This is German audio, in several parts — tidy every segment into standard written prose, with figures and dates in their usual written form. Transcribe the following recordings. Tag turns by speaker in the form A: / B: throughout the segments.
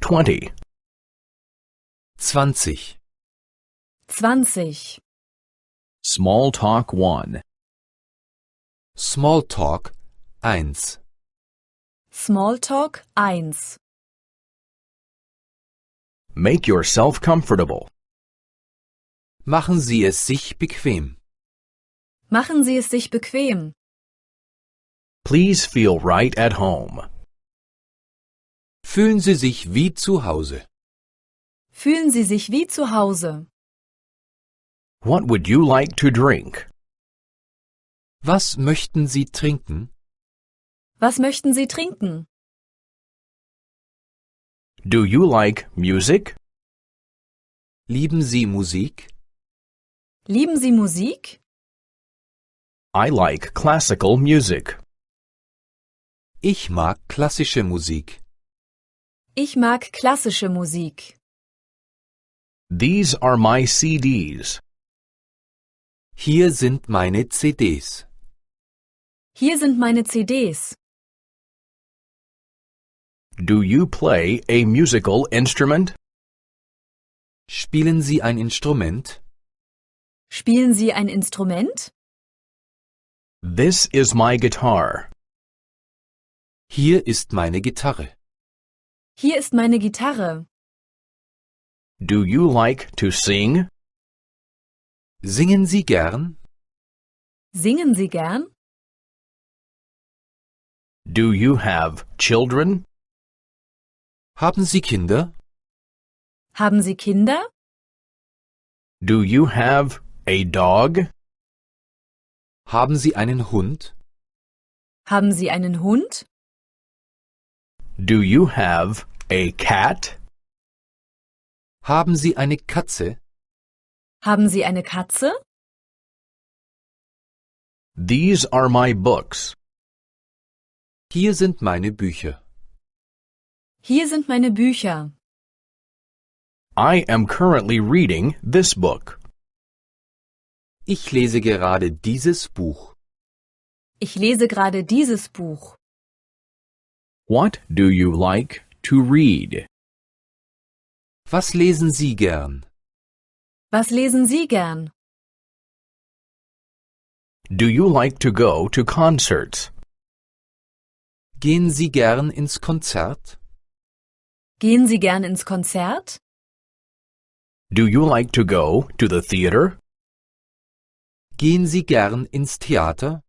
A: 20.
B: 20.
C: 20.
A: Small talk 1.
B: Smalltalk 1.
C: Smalltalk 1.
A: Make yourself comfortable.
B: Machen Sie es sich bequem.
C: Machen Sie es sich bequem.
A: Please feel right at home.
B: Fühlen Sie sich wie zu Hause.
C: Fühlen Sie sich wie zu Hause.
A: What would you like to drink?
B: Was möchten Sie trinken?
C: Was möchten Sie trinken?
A: Do you like music?
B: Lieben Sie Musik?
C: Lieben Sie Musik?
A: I like classical music.
B: Ich mag klassische Musik.
C: Ich mag klassische Musik.
A: These are my CDs.
B: Hier sind meine CDs.
C: Hier sind meine CDs.
A: Do you play a musical instrument?
B: Spielen Sie ein Instrument?
C: Spielen Sie ein Instrument?
A: This is my guitar.
B: Hier ist meine Gitarre.
C: Hier ist meine Gitarre.
A: Do you like to sing?
B: Singen Sie gern?
C: Singen Sie gern?
A: Do you have children?
B: Haben Sie Kinder?
C: Haben Sie Kinder?
A: Do you have a dog?
B: Haben Sie einen Hund?
C: Haben Sie einen Hund?
A: Do you have a cat?
B: Haben Sie eine Katze?
C: Haben Sie eine Katze?
A: These are my books.
B: Hier sind meine Bücher.
C: Hier sind meine Bücher.
A: I am currently reading this book.
B: Ich lese gerade dieses Buch.
C: Ich lese gerade dieses Buch.
A: What do you like to read?
B: Was lesen Sie gern?
C: Was lesen Sie gern?
A: Do you like to go to concerts?
B: Gehen Sie gern ins Konzert?
C: Gehen Sie gern ins Konzert?
A: Do you like to go to the theater?
B: Gehen Sie gern ins Theater?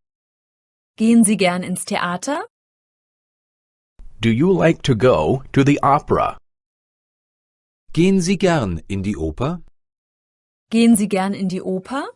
C: Gehen Sie gern ins Theater?
A: Do you like to go to the opera?
B: Gehen Sie gern in die Oper?
C: Gehen Sie gern in die Oper?